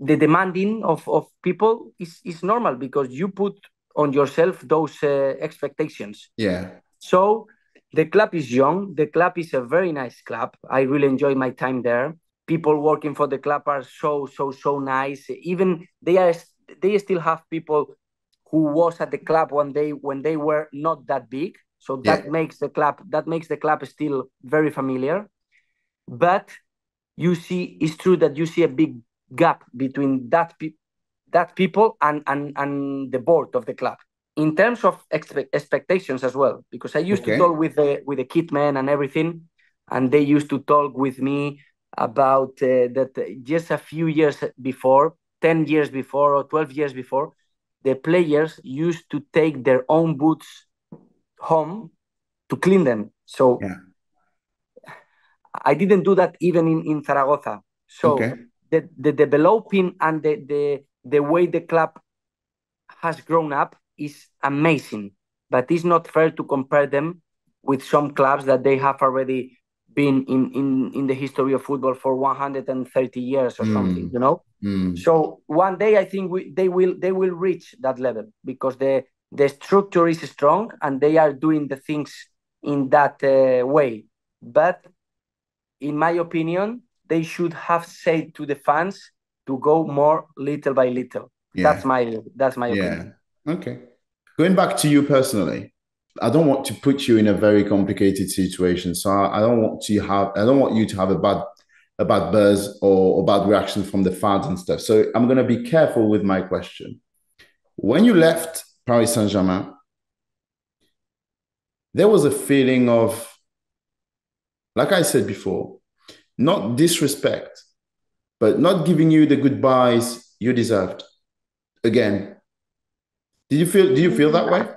demanding of people is normal, because you put on yourself those expectations. Yeah. So the club is young. The club is a very nice club. I really enjoy my time there. People working for the club are so nice. Even they still have people who was at the club when they were not that big. So that makes the club still very familiar. But you see, it's true that you see a big gap between that people and the board of the club in terms of expectations as well. Because I used to talk with the kit men and everything, and they used to talk with me about that just a few years before, 10 years before or 12 years before, the players used to take their own boots home to clean them. So I didn't do that even in Zaragoza. So the developing and the way the club has grown up is amazing. But it's not fair to compare them with some clubs that they have already been in the history of football for 130 years or something, you know? So one day I think they will reach that level, because the structure is strong and they are doing the things in that way. But in my opinion, they should have said to the fans to go more little by little. That's my opinion. Okay. Going back to you personally, I don't want to put you in a very complicated situation. So I don't want you to have a bad buzz or bad reaction from the fans and stuff. So I'm gonna be careful with my question. When you left Paris Saint-Germain, there was a feeling of, like I said before, not disrespect, but not giving you the goodbyes you deserved. Again, do you feel that way?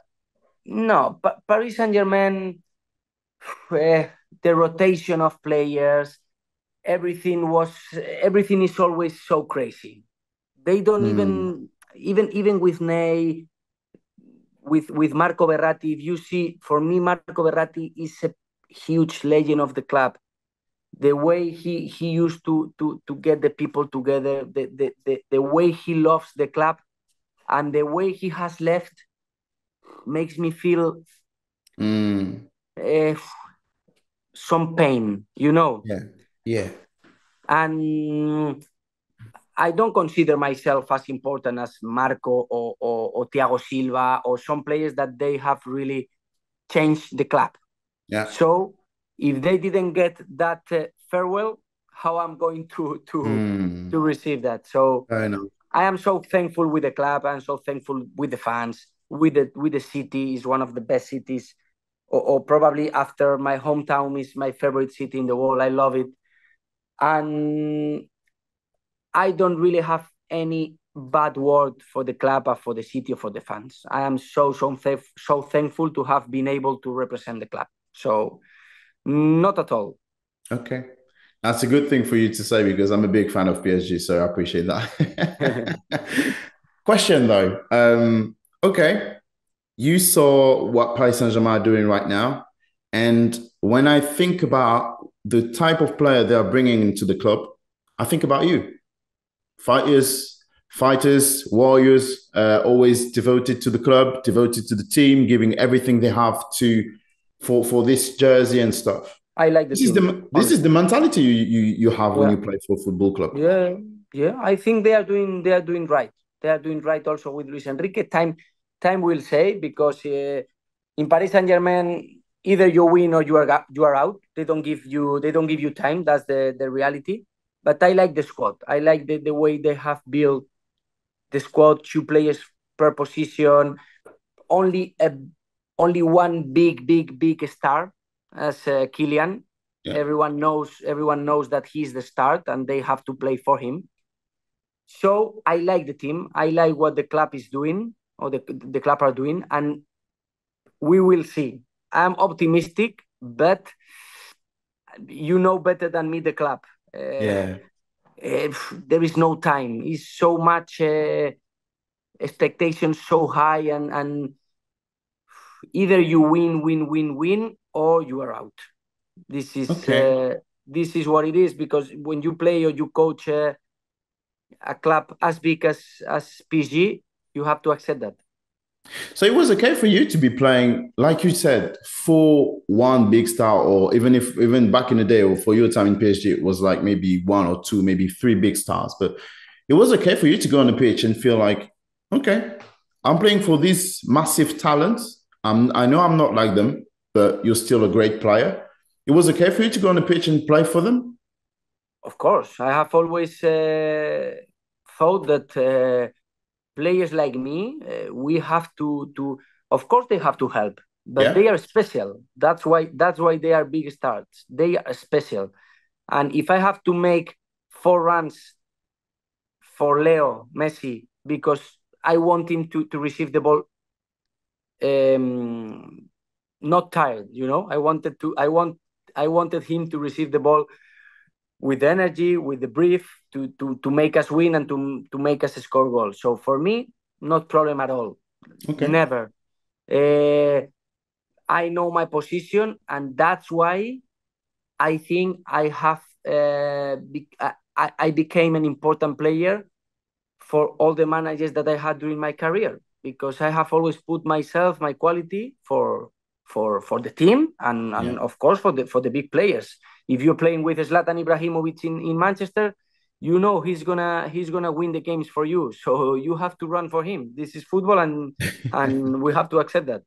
No, Paris Saint-Germain, the rotation of players, everything is always so crazy. They don't even with Ney, with Marco Verratti. If you see, for me, Marco Verratti is a huge legend of the club. The way he used to get the people together, the way he loves the club, and the way he has left makes me feel some pain, you know? Yeah. And I don't consider myself as important as Marco or Thiago Silva or some players that they have really changed the club. Yeah. So if they didn't get that farewell, how I'm going Hmm. to receive that. So Fair enough. I am so thankful with the club. I'm so thankful with the fans, with the city. Is one of the best cities, or probably after my hometown is my favorite city in the world. I love it, and I don't really have any bad word for the club or for the city or for the fans. I am so thankful to have been able to represent the club. So not at all. Okay. That's a good thing for you to say because I'm a big fan of PSG, so I appreciate that. Question though. Okay. You saw what Paris Saint-Germain are doing right now. And when I think about the type of player they are bringing into the club, I think about you. Fighters, warriors, always devoted to the club, devoted to the team, giving everything they have to for this jersey and stuff. I like the team, This is the honestly. mentality you have when Yeah, you play for a football club. yeah, yeah. I think they are doing right. They are doing right also with Luis Enrique. Time will say because in Paris Saint Germain, either you win or you are out. They don't give you time. That's the reality. But I like the squad. I like the way they have built the squad. Two players per position. Only a only one big star as Kylian. Yeah. Everyone knows that he's the start and they have to play for him. So I like the team. I like what the club is doing or the club are doing, and we will see. I'm optimistic, but you know better than me the club. Uh, Yeah. there is no time. It's so much expectations so high, and either you win, or you are out. This is Okay. uh, this is what it is because when you play or you coach a club as big as PSG, you have to accept that. So it was okay for you to be playing, like you said, for one big star, or even back in the day, or for your time in PSG, it was like maybe one or two, maybe three big stars. But it was okay for you to go on the pitch and feel like, okay, I'm playing for these massive talents. I know I'm not like them, but you're still a great player. It was okay for you to go on the pitch and play for them. Of course, I have always thought that players like me, we have to. Of course, they have to help, but they Yeah. are special. That's why they are big stars. They are special, and if I have to make 4 runs for Leo Messi because I want him to receive the ball um, not tired. I wanted him to receive the ball with energy, with the brief to make us win and to make us score goals. So for me, not problem at all. Okay. Never. Uh, I know my position, and that's why I think I have. I became an important player for all the managers that I had during my career because I have always put myself, my quality for the team Yeah. and of course for the big players. If you're playing with Zlatan Ibrahimovic in Manchester, you know he's gonna win the games for you. So you have to run for him. This is football, and we have to accept that.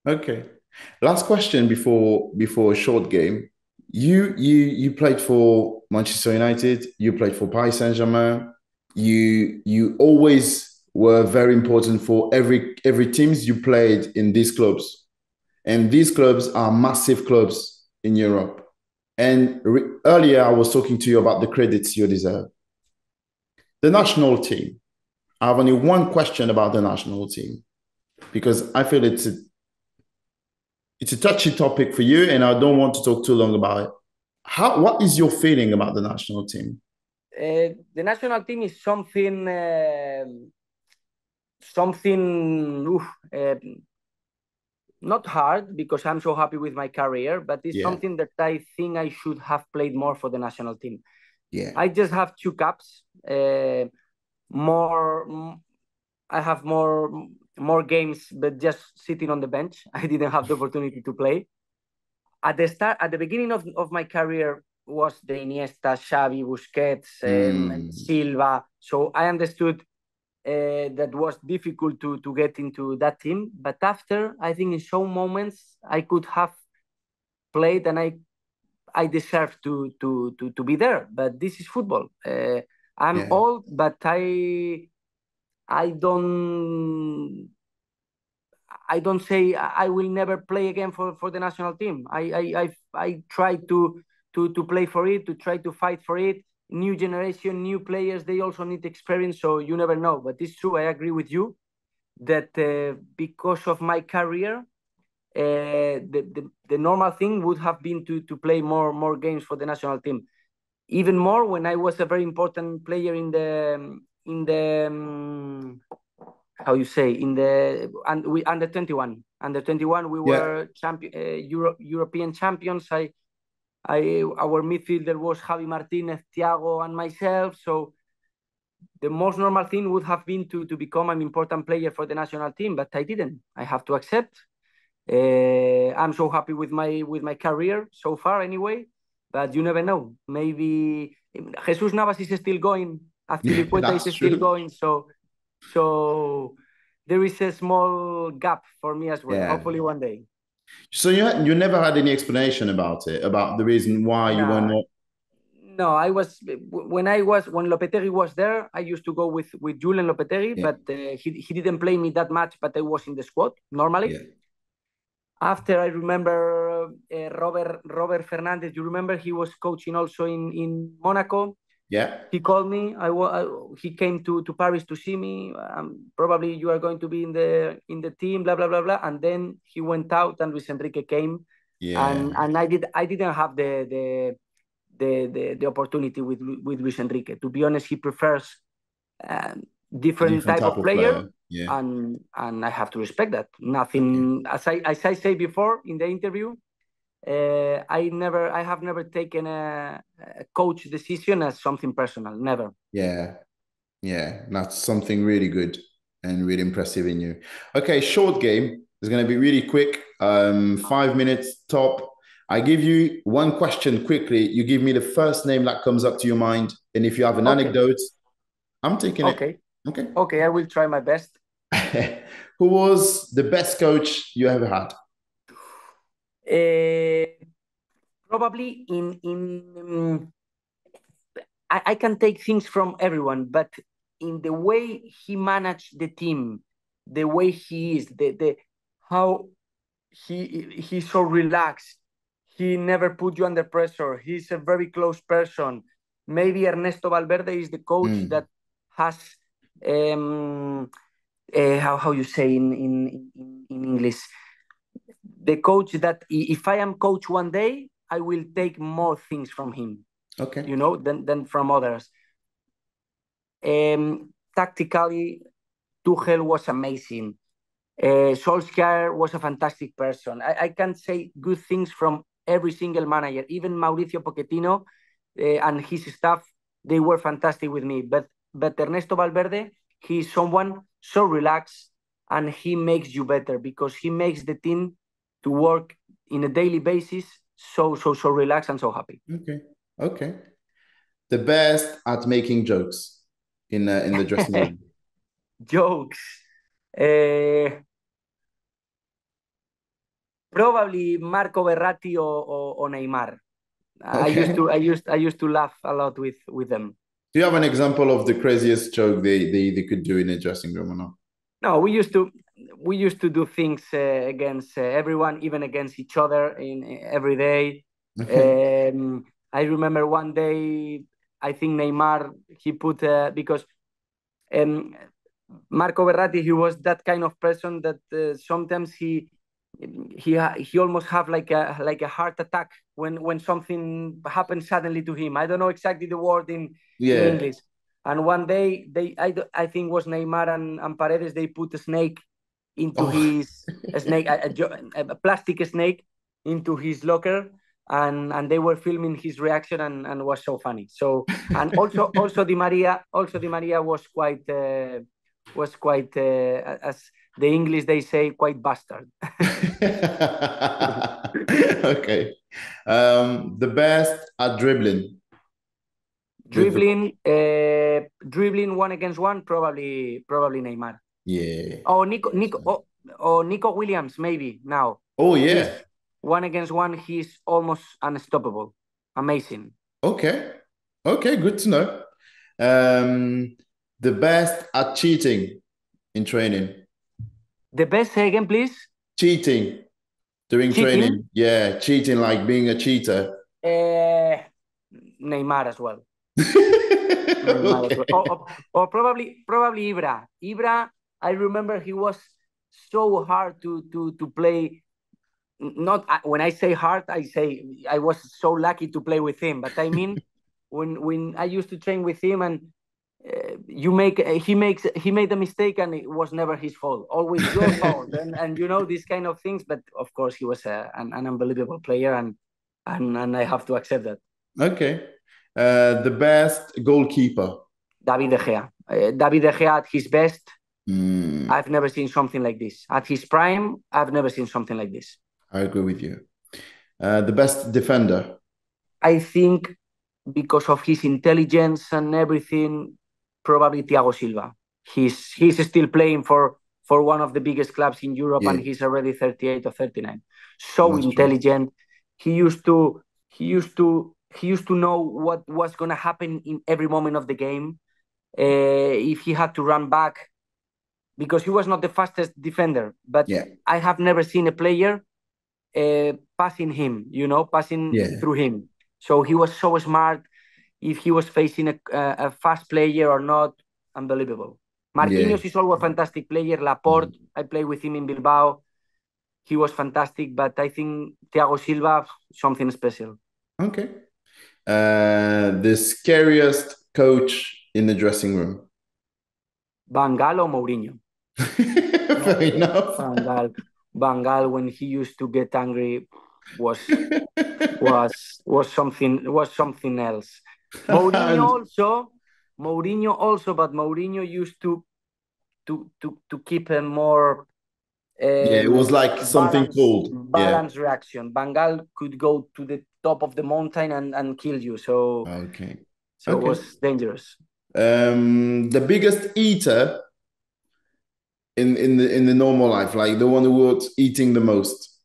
Okay. Last question before a short game. You played for Manchester United, you played for Paris Saint-Germain. You always were very important for every teams you played in these clubs. And these clubs are massive clubs in Europe. And earlier I was talking to you about the credits you deserve. The national team. I have only one question about the national team because I feel it's a touchy topic for you, and I don't want to talk too long about it. What is your feeling about the national team? The national team is something not hard because I'm so happy with my career, but it's Yeah, something that I think I should have played more for the national team. yeah. I just have 2 caps. More, I have more games, but just sitting on the bench. I didn't have the opportunity to play. At the beginning of my career was the Iniesta, Xavi, Busquets, Mm, Silva. So I understood that was difficult to get into that team. But after, I think in some moments I could have played, and I deserve to be there. But this is football. I'm old, but I don't say I will never play again for the national team. I try to play for it, to try to fight for it. New generation, new players, they also need experience, so you never know. But it's true, I agree with you that because of my career, the normal thing would have been to play more games for the national team. Even more when I was a very important player in the how you say in the and we under 21 we were European champions. Our midfielder was Javi Martinez, Thiago, and myself. So the most normal thing would have been to become an important player for the national team, but I didn't. I have to accept. I'm so happy with my career so far, anyway. But you never know. Maybe Jesus Navas is still going. Azpilicueta is still going. So there is a small gap for me as well. Yeah. Hopefully one day. So you never had any explanation about it, about the reason why you were not. No, when Lopetegui was there, I used to go with Julen Lopetegui, but he didn't play me that much, but I was in the squad normally. Yeah. After I remember Robert Fernandez, you remember he was coaching also in Monaco. Yeah. He called me. He came to Paris to see me. Probably you are going to be in the team, blah blah blah blah. And then he went out, and Luis Enrique came. Yeah. And I didn't have the opportunity with Luis Enrique. To be honest, he prefers different type of player. Yeah. And I have to respect that. Nothing, as I say before in the interview, I have never taken a coach decision as something personal. Never. Yeah. That's something really good and really impressive in you. Okay, short game. It's going to be really quick. 5 minutes top. I give you one question quickly. You give me the first name that comes up to your mind, and if you have an anecdote, I'm taking it. Okay, I will try my best. Who was the best coach you ever had? Probably I can take things from everyone, but in the way he managed the team, the way he is, the how he's so relaxed. He never put you under pressure. He's a very close person. Maybe Ernesto Valverde is the coach that has how you say in English, the coach that if I am coach one day, I will take more things from him. Okay. Than from others. Tactically, Tuchel was amazing. Solskjaer was a fantastic person. I can say good things from every single manager, even Mauricio Pochettino and his staff. They were fantastic with me. But Ernesto Valverde, he's someone so relaxed, and he makes you better because he makes the team to work in a daily basis so relaxed and so happy. Okay. The best at making jokes in the dressing room. Jokes. Probably Marco Verratti or Neymar. I used to laugh a lot with them. Do you have an example of the craziest joke they could do in a dressing room or not? No, we used to do things against everyone, even against each other every day. Okay. I remember one day, I think Neymar, he put because Marco Verratti, he was that kind of person that sometimes he almost have like a heart attack when something happens suddenly to him. I don't know exactly the word in English. And one day I think was Neymar and Paredes, they put a snake into his a plastic snake into his locker, and they were filming his reaction, and was so funny. So and also Di Maria was quite as the English they say, quite bastard. Okay. The best at dribbling. Dribbling 1-against-1, probably Neymar. Yeah. Oh, Nico Williams maybe now. Oh yeah. 1-against-1, he's almost unstoppable. Amazing. Okay. Okay, good to know. The best at cheating in training. The best, say again, please. Cheating during Cheating. training. Yeah, cheating like being a cheater. Neymar as well. Neymar as well. Okay. Or probably Ibra. Ibra, I remember he was so hard to play. Not when I say hard, I say I was so lucky to play with him. But I mean, when I used to train with him and he made a mistake and it was never his fault, always your fault, and you know these kind of things. But of course, he was an unbelievable player, and I have to accept that. Okay. The best goalkeeper. David De Gea. David De Gea at his best. Mm, I've never seen something like this. At his prime, I've never seen something like this. I agree with you. The best defender. I think because of his intelligence and everything, probably Thiago Silva. He's still playing for one of the biggest clubs in Europe, Yeah, and he's already 38 or 39. So that's true. intelligent. He used to know what was gonna happen in every moment of the game. If he had to run back, because he was not the fastest defender, but Yeah, I have never seen a player passing him, passing yeah, through him. So he was so smart. If he was facing a fast player or not, unbelievable. yeah. Marquinhos is also a fantastic player. Laporte, I played with him in Bilbao. He was fantastic, but I think Thiago Silva, something special. Okay. The scariest coach in the dressing room. Van Gaal or Mourinho? Fair enough. Van Gaal, when he used to get angry, was something else. Mourinho And also, but Mourinho used to keep a more yeah, it was like something cold. Yeah. balance reaction. Van Gaal could go to the top of the mountain and kill you. So Okay. it Okay. was dangerous. The biggest eater in the normal life, like the one who was eating the most.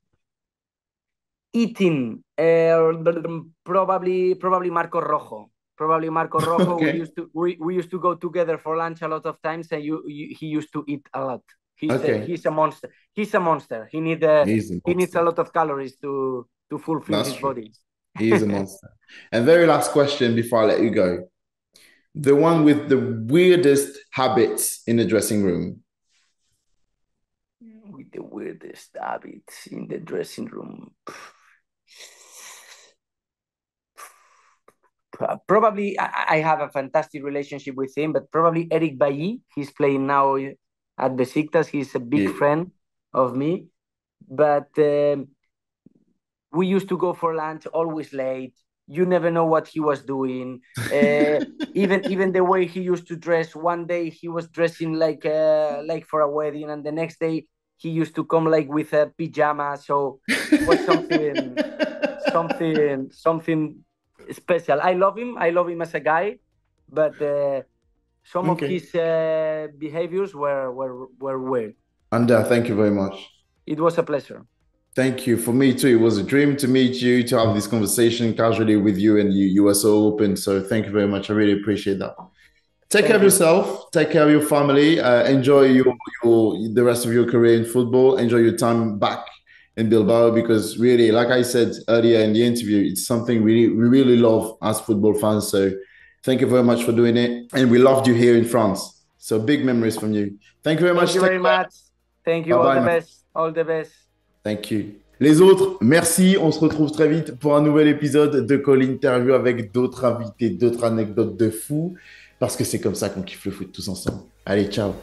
Eating, probably Marco Rojo. Probably Marco Rojo. Okay. We used to go together for lunch a lot of times, and he used to eat a lot. Okay. He's a monster. He's a monster. He needs He's a a monster. lot of calories to fulfill That's his true. body. He is a monster. And very last question before I let you go. The one with the weirdest habits in the dressing room. With the weirdest habits in the dressing room. Probably I have a fantastic relationship with him, but probably Eric Bailly. He's playing now at Besiktas. He's a big Yeah. friend of me, but we used to go for lunch always late. You never know what he was doing. Even the way he used to dress. One day he was dressing like for a wedding, and the next day he used to come like with a pajama. So it was something special. I love him. I love him as a guy, but some of Okay. his behaviors were weird. Anda, thank you very much. It was a pleasure. Thank you. For me too, it was a dream to meet you, to have this conversation casually with you, and you were so open. So thank you very much. I really appreciate that. Take care of yourself. Take care of your family. Enjoy the rest of your career in football. Enjoy your time back in Bilbao, because really, like I said earlier in the interview, it's something we really love as football fans. So thank you very much for doing it. And we loved you here in France. So big memories from you. Thank you very much. Thank you very much. Thank you. Bye All bye, the man. best. All the best. Thank you. Les autres, merci. On se retrouve très vite pour un nouvel épisode de Colinterview avec d'autres invités, d'autres anecdotes de fou, parce que c'est comme ça qu'on kiffe le foot tous ensemble. Allez, ciao.